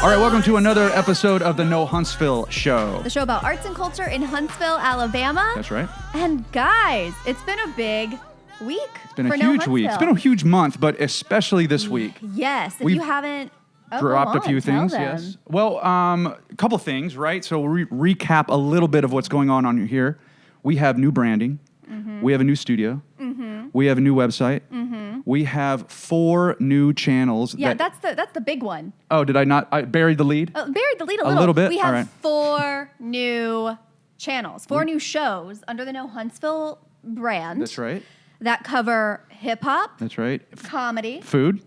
All right, welcome to another episode of the No Huntsville Show. The show about arts and culture in Huntsville, Alabama. That's right. And guys, it's been a big week. It's been a huge week. It's been a huge month, but especially this week. Yes, if you haven't dropped a few things. Yes. Well, a couple things, right? So we'll recap a little bit of what's going on here. We have new branding. Mm-hmm. We have a new studio. Mm-hmm. We have a new website. Mm-hmm. We have 4 new channels. Yeah, that's the big one. Oh, did I not? I buried the lead? Buried the lead a little bit? We have all right. 4 new channels, 4 new shows under the No Huntsville brand. That's right. That cover hip-hop. That's right. Comedy. Food.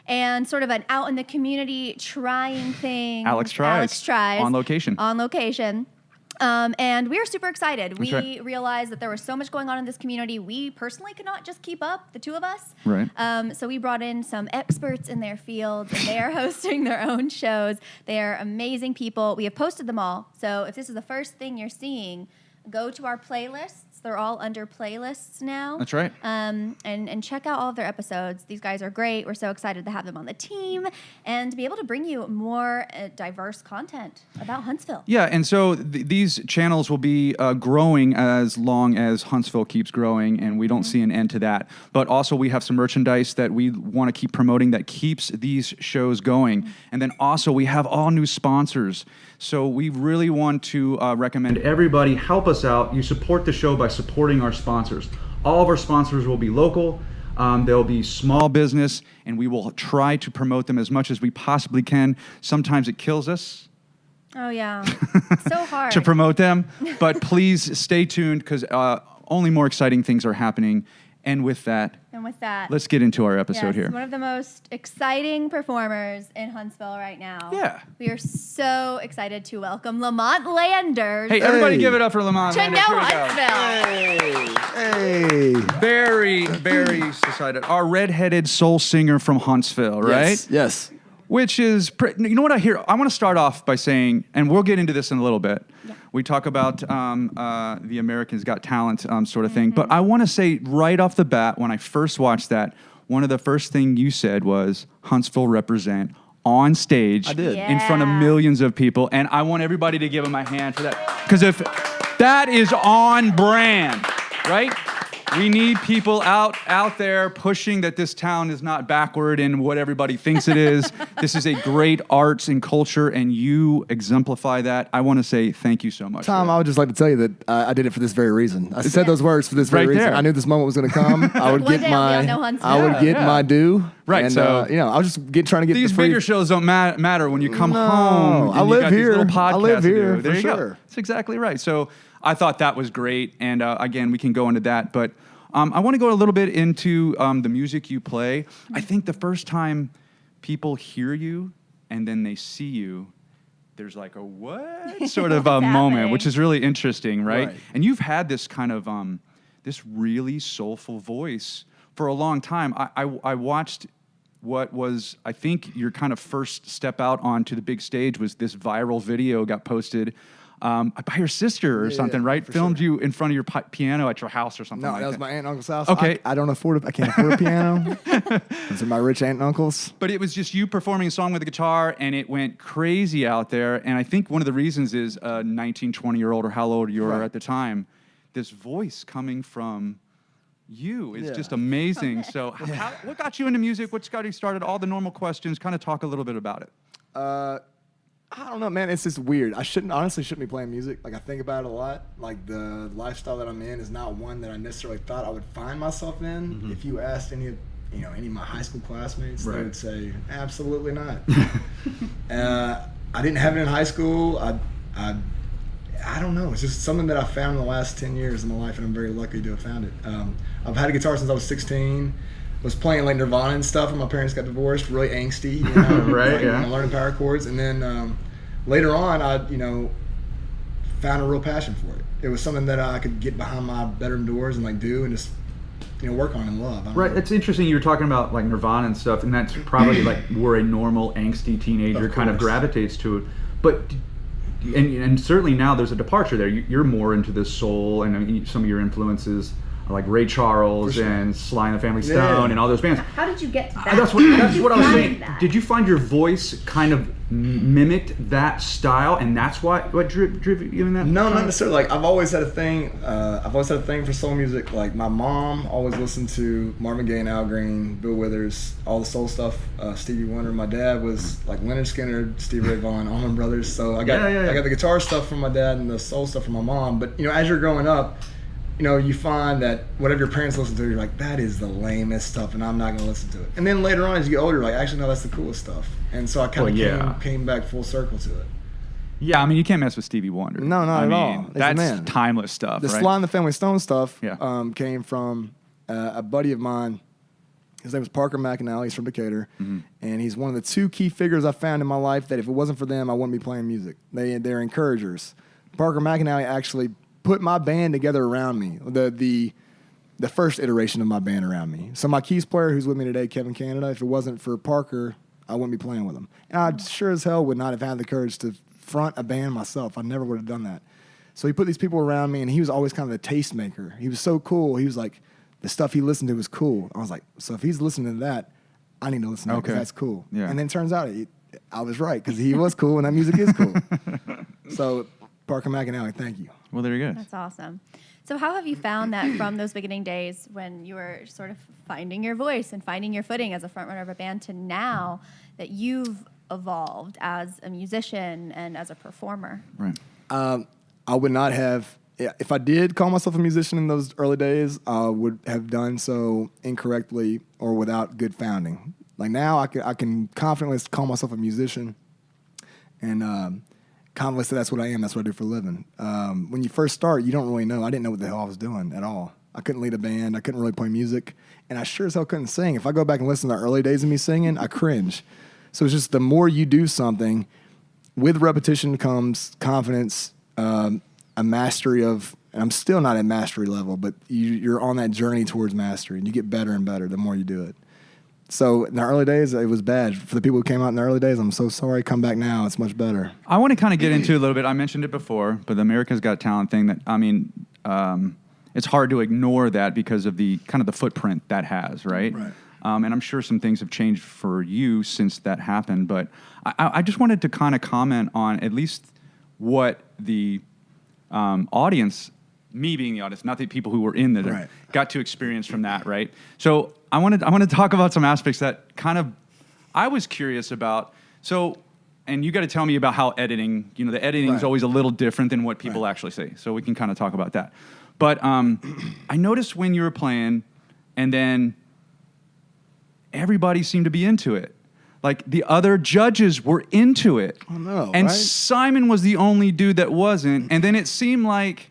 And sort of an out in the community trying thing. Alex tries. On location. And we are super excited. That's right. We realized that there was so much going on in this community. We personally could not just keep up, the 2 of us. Right. So we brought in some experts in their fields, and they are hosting their own shows. They are amazing people. We have posted them all. So if this is the first thing you're seeing, go to our playlists. They're all under playlists now. That's right. And check out all of their episodes. These guys are great. We're so excited to have them on the team and to be able to bring you more diverse content about Huntsville. Yeah, and so these channels will be growing as long as Huntsville keeps growing, and we don't see an end to that. But also we have some merchandise that we want to keep promoting that keeps these shows going. And then also we have all new sponsors. So we really want to recommend everybody help us out. You support the show by supporting our sponsors. All of our sponsors will be local. They'll be small business, and we will try to promote them as much as we possibly can. Sometimes it kills us. Oh, yeah. So hard. To promote them. But please stay tuned because only more exciting things are happening. And with that, let's get into our episode here. One of the most exciting performers in Huntsville right now. Yeah. We are so excited to welcome Lamont Landers. Hey, everybody give it up for Lamont to Landers. No Huntsville. Hey. Very, very excited. Our redheaded soul singer from Huntsville, right? Yes. Which is, you know what I hear? I want to start off by saying, and we'll get into this in a little bit. Yeah. We talk about the Americans Got Talent sort of thing. But I want to say right off the bat, when I first watched that, one of the first things you said was Huntsville represent on stage in front of millions of people. And I want everybody to give them a hand for that. Because if that is on brand, right? We need people out there pushing that this town is not backward in what everybody thinks it is. This is a great arts and culture, and you exemplify that. I want to say thank you so much. Tom, I would just like to tell you that I did it for this very reason. I said those words for this very reason. There. I knew this moment was going to come. I would get my due. Right. And, so I was just trying to get these bigger shows don't matter when you come home. And I live here. I live here. There you go. That's exactly right. So I thought that was great, and again, we can go into that, but I want to go a little bit into the music you play. I think the first time people hear you and then they see you, there's like a what sort of a moment, which is really interesting, right? And you've had this kind of this really soulful voice for a long time. I watched what was, I think, your kind of first step out onto the big stage was this viral video got posted by your sister or something, right? Filmed you in front of your piano at your house or something like that. No, that was my aunt and uncle's house. Okay. I can't afford a piano. Those are my rich aunt and uncles. But it was just you performing a song with a guitar, and it went crazy out there. And I think one of the reasons is 19, 20-year-old, or how old you were at the time, this voice coming from you is just amazing. So what got you into music? What's got you started? All the normal questions. Kind of talk a little bit about it. I don't know, man. It's just weird. I honestly shouldn't be playing music. Like, I think about it a lot. Like, the lifestyle that I'm in is not one that I necessarily thought I would find myself in. Mm-hmm. If you asked any of my high school classmates, they would say, absolutely not. I didn't have it in high school. I don't know. It's just something that I found in the last 10 years of my life, and I'm very lucky to have found it. I've had a guitar since I was 16. Was playing like Nirvana and stuff, and my parents got divorced, really angsty, learning power chords. And then later on, I found a real passion for it. It was something that I could get behind my bedroom doors and do and just work on and love. Right. It's interesting you were talking about like Nirvana and stuff, and that's probably like where a normal angsty teenager kind of gravitates to it. But and certainly now there's a departure there. You're more into the soul and some of your influences. like Ray Charles and Sly and the Family Stone and all those bands. How did you get to that? That's what I was saying. That? Did you find your voice kind of mimicked that style, and that's what drove you in that? No, not necessarily. Like I've always had a thing. I've always had a thing for soul music. Like my mom always listened to Marvin Gaye and Al Green, Bill Withers, all the soul stuff. Stevie Wonder. My dad was like Leonard Skinner, Stevie Ray Vaughan, Allman Brothers. So I got the guitar stuff from my dad and the soul stuff from my mom. But as you're growing up, you find that whatever your parents listen to, you're like, that is the lamest stuff, and I'm not going to listen to it. And then later on, as you get older, you're like, actually, no, that's the coolest stuff. And so I kind of came back full circle to it. Yeah, I mean, you can't mess with Stevie Wonder. No, not at all. That's timeless stuff, the right? Sly and the Family Stone stuff came from a buddy of mine. His name was Parker McAnally. He's from Decatur. Mm-hmm. And he's one of the two key figures I found in my life that if it wasn't for them, I wouldn't be playing music. They're encouragers. Parker McAnally actually put my band together around me, the first iteration of my band around me. So my keys player, who's with me today, Kevin Canada, if it wasn't for Parker, I wouldn't be playing with him. And I sure as hell would not have had the courage to front a band myself. I never would have done that. So he put these people around me, and he was always kind of the tastemaker. He was so cool. He was like, the stuff he listened to was cool. I was like, so if he's listening to that, I need to listen to it because that's cool. Yeah. And then it turns out I was right because he was cool, and that music is cool. So Parker McAnally, thank you. Well, there you go. That's awesome. So how have you found that from those beginning days when you were sort of finding your voice and finding your footing as a frontrunner of a band to now that you've evolved as a musician and as a performer? Right. I would not have, if I did call myself a musician in those early days, I would have done so incorrectly or without good founding. Like now I can confidently call myself a musician and confidently say that's what I am, that's what I do for a living. When you first start, you don't really know. I didn't know what the hell I was doing at all. I couldn't lead a band. I couldn't really play music. And I sure as hell couldn't sing. If I go back and listen to the early days of me singing, I cringe. So it's just the more you do something, with repetition comes confidence, a mastery of, and I'm still not at mastery level, but you're on that journey towards mastery, and you get better and better the more you do it. So in the early days, it was bad. For the people who came out in the early days, I'm so sorry. Come back now. It's much better. I want to kind of get into a little bit. I mentioned it before, but the America's Got Talent thing, that, I mean, it's hard to ignore that because of the kind of the footprint that has, right? Right. And I'm sure some things have changed for you since that happened. But I just wanted to kind of comment on at least what the audience, me being the audience, not the people who were in there, got to experience from that, right? So I want to talk about some aspects that kind of I was curious about. So, and you got to tell me about how editing, the editing is always a little different than what people actually say. So we can kind of talk about that. But I noticed when you were playing, and then everybody seemed to be into it. Like the other judges were into it. Oh no! And Simon was the only dude that wasn't. And then it seemed like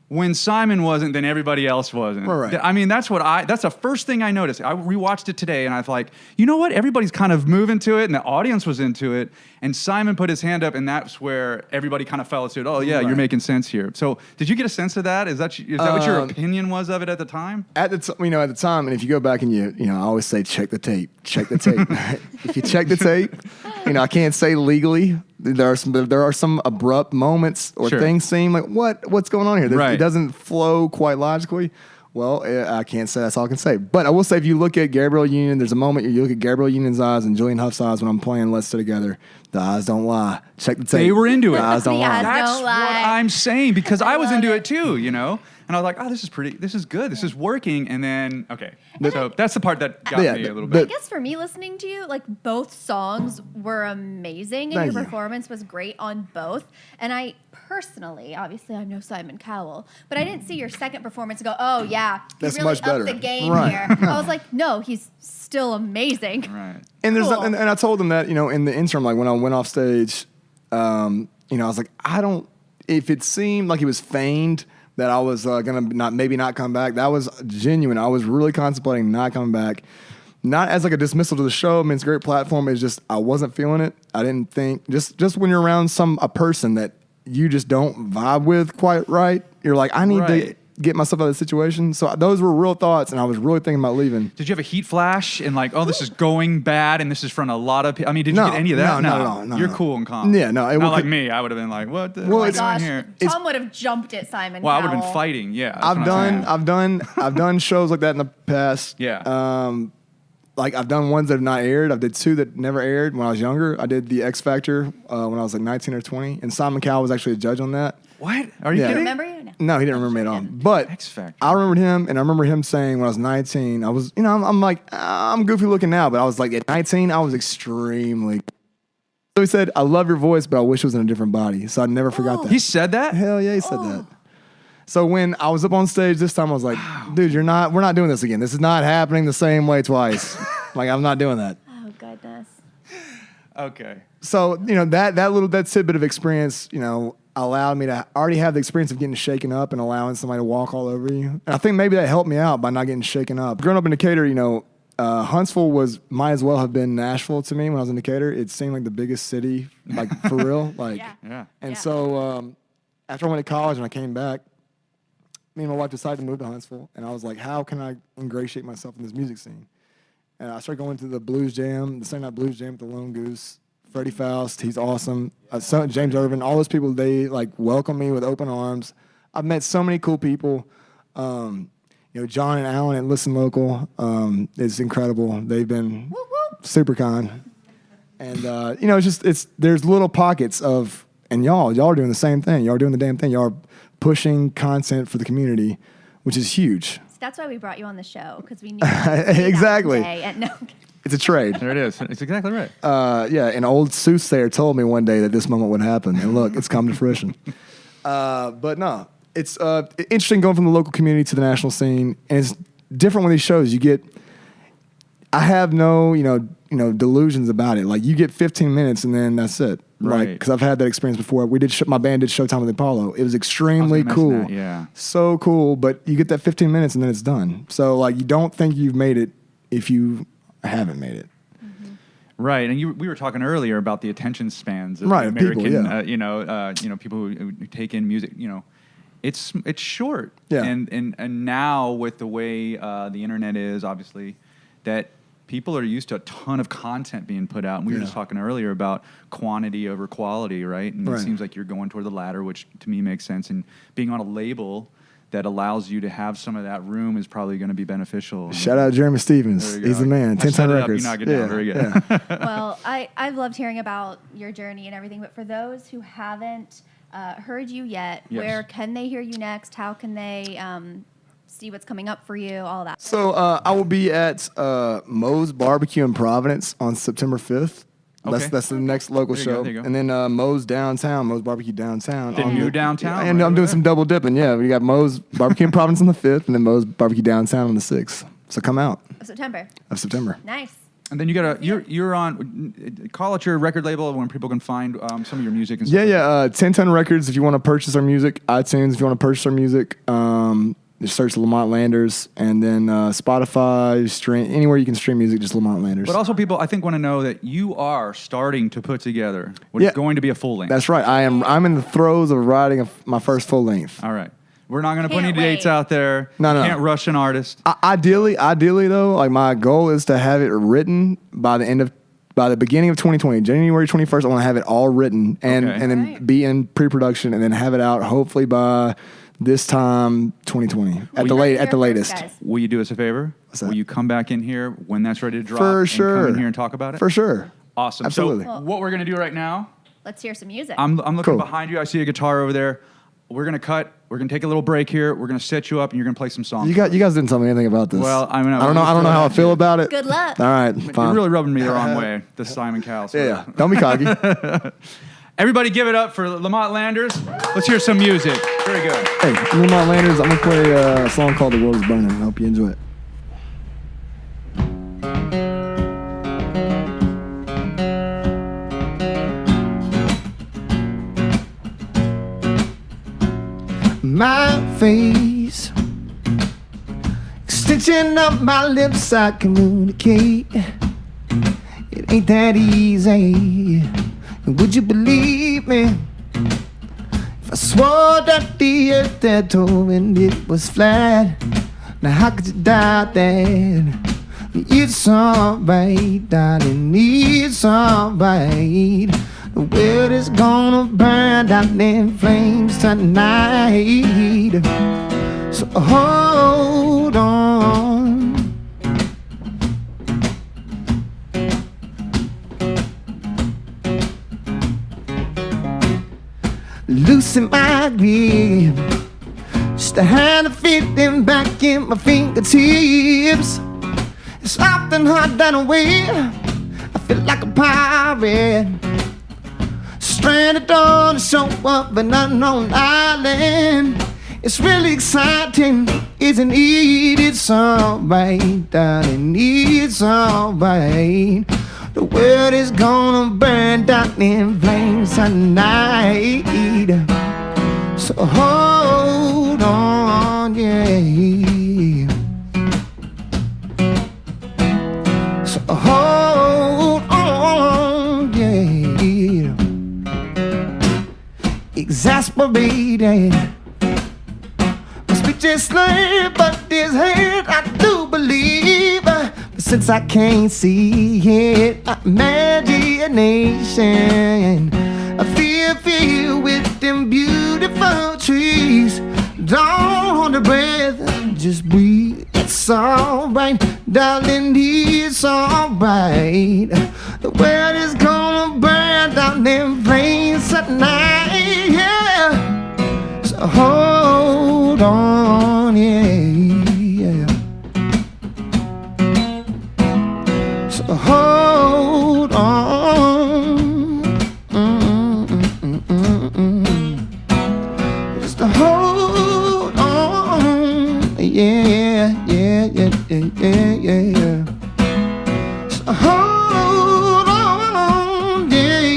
when Simon wasn't, then everybody else wasn't. Right. I mean, that's the first thing I noticed. I rewatched it today, and I was like, you know what? Everybody's kind of moving to it, and the audience was into it. And Simon put his hand up, and that's where everybody kind of fell into it. Oh, yeah, you're making sense here. So did you get a sense of that? Is that what your opinion was of it at the time? At the time, and if you go back and I always say check the tape. If you check the tape, I can't say legally. There are some abrupt moments or things seem like what's going on here. It doesn't flow quite logically. Well, I can't say that's all I can say. But I will say if you look at Gabrielle Union, there's a moment you look at Gabrielle Union's eyes and Julian Huff's eyes when I'm playing Let's Stay Together. The eyes don't lie. Check the tape. They were into it. The eyes don't lie. That's what I'm saying because I was into it too, And I was like, oh, this is good. This is working. And then, so that's the part that got me a little bit. I guess for me listening to you, like both songs were amazing and your performance was great on both. And I personally, obviously I'm no Simon Cowell, but I didn't see your second performance and go, oh yeah, he really much better. upped the game here. I was like, no, he's still amazing. Right. And and I told him that, in the interim, like when I went off stage, I was like, if it seemed like it was feigned that I was gonna not come back, that was genuine. I was really contemplating not coming back. Not as like a dismissal to the show. I mean, it's a great platform. It's just I wasn't feeling it. I didn't think just when you're around a person that you just don't vibe with quite right, you're like, I need to get myself out of the situation. So those were real thoughts, and I was really thinking about leaving. Did you have a heat flash and like, oh, this is going bad, and this is from a lot of people? I mean, did you No, get any of that? no. You're cool and calm. Yeah, no, it Not was- like me. I would have been like, what the Well, hell it's- am I Gosh, doing here? Tom would have jumped at Simon Well, I would have been Cowell. fighting. Yeah, that's what I'm saying. I've done shows like that in the past. Yeah. Like I've done ones that have not aired. I did 2 that never aired when I was younger. I did the X Factor when I was like 19 or 20, and Simon Cowell was actually a judge on that. What? Are you Yeah. kidding? Remember you? No. No, he didn't remember me at all. But X Factor. I remembered him, and I remember him saying when I was 19, I was, I'm like, I'm goofy looking now, but I was like, at 19, I was extremely. So he said, I love your voice, but I wish it was in a different body. So I never forgot that. He said that? Hell yeah, he said that. So when I was up on stage this time, I was like, dude, we're not doing this again. This is not happening the same way twice. Like, I'm not doing that. Oh goodness. Okay. So, that tidbit of experience, allowed me to already have the experience of getting shaken up and allowing somebody to walk all over you. And I think maybe that helped me out by not getting shaken up. Growing up in Decatur, Huntsville might as well have been Nashville to me when I was in Decatur. It seemed like the biggest city, like for real. Like, Yeah. And Yeah. so after I went to college and I came back, me and my wife decided to move to Huntsville. And I was like, how can I ingratiate myself in this music scene? And I started going to the Blues Jam, the Saturday Night Blues Jam with the Lone Goose. Freddie Faust, he's awesome. James Irvin, all those people, they like welcome me with open arms. I've met so many cool people. John and Alan at Listen Local, it's incredible. They've been super kind. And there's little pockets of, and y'all are doing the same thing. Y'all are doing the damn thing. Y'all are pushing content for the community, which is huge. That's why we brought you on the show, because we knew you wanted to say that Exactly. one day. And no, It's a trade. There it is. It's exactly right. An old soothsayer told me one day that this moment would happen, and look, it's come to fruition. But no, it's interesting going from the local community to the national scene, and it's different with these shows. I have no, delusions about it. Like you get 15 minutes, and then that's it. Right. Because I've had that experience before. My band did Showtime with Apollo. It was extremely mention cool. that, yeah. So cool, but you get that 15 minutes, and then it's done. So like you don't think you've made it if you haven't made it. Right, and we were talking earlier about the attention spans of Right, American, people, people who take in music. It's short. Yeah. And now with the way the internet is, obviously, that people are used to a ton of content being put out. And we were just talking earlier about quantity over quality, right? And Right. it seems like you're going toward the latter, which to me makes sense. And being on a label that allows you to have some of that room is probably going to be beneficial. Shout out Jeremy Stevens. There you go. He's the man. I 10 set Ton it up, Records. you knock it down. Very good. well, I've loved hearing about your journey and everything, but for those who haven't heard you yet, Yes. where can they hear you next? How can they see what's coming up for you? All that. So I will be at Moe's Barbecue in Providence on September 5th. Okay. That's the next local There you go, show. there you go. And then Moe's Barbecue downtown. The new downtown? And right I'm over doing there? some double dipping. Yeah, we got Moe's Barbecue in Providence on the 5th, and then Moe's Barbecue downtown on the 6th. So come out September. of September. Nice. And then you're on, call it your record label when people can find some of your music and stuff. Yeah. 10 Ton Records if you want to purchase our music. iTunes if you want to purchase our music. Just search Lamont Landers, and then Spotify, stream anywhere you can stream music, just Lamont Landers. But also people, I think, want to know that you are starting to put together what is going to be a full length. That's right. I'm in the throes of writing my first full length. All right. We're not going to put any Can't dates wait. out there. No. Can't rush an artist. Ideally though, like my goal is to have it written by the beginning of 2020, January 21st. I want to have it all written and Okay. then Right. be in pre-production and then have it out hopefully by this time 2020 at the latest. Guys. Will you do us a favor? that? Will you come back in here when that's ready to drop? For and sure. Come in here and talk about it? For sure. Awesome. Absolutely. So what we're going to do right now, Let's hear some music. I'm looking Cool. behind you. I see a guitar over there. We're going to cut. We're going to take a little break here. We're going to set you up, and you're going to play some songs. You guys didn't tell me anything about this. Well, I mean, I don't know how I feel about it. Good luck. All right, You're fine. really rubbing me the wrong way, the Simon Cowell. yeah. Don't be cocky. Everybody give it up for Lamont Landers. Let's hear some music. Very good. Hey, Lamont Landers, I'm gonna play a song called "The World Is Burning." I hope you enjoy it. My face, extension of my lips, I communicate. It ain't that easy. Would you believe me I swore that the earth had told me it was flat. Now how could you doubt that? It's alright, darling, it's alright. The world is gonna burn down in flames tonight. So hold on. Loosen my grip, just a hand of feeling back in my fingertips. It's often hard than way. I feel like a pirate, stranded on the shore of an unknown island. It's really exciting, isn't it? It's alright, darling, it's alright. The world is gonna burn down in flames tonight. So hold on, yeah. So hold on, yeah. Exasperated, my speech is slurred, but this hate I do believe. But since I can't see it, my imagination, I feel with them beautiful trees. Don't hold your breath, just breathe. It's alright, darling, it's alright. The world is gonna burn down in flames tonight, yeah. So hold on, yeah. So hold on. Just hold on, yeah. So hold on, yeah.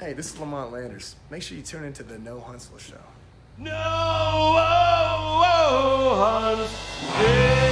Hey, this is Lamont Landers. Make sure you tune into the No Huntsville show. No, Huntsville.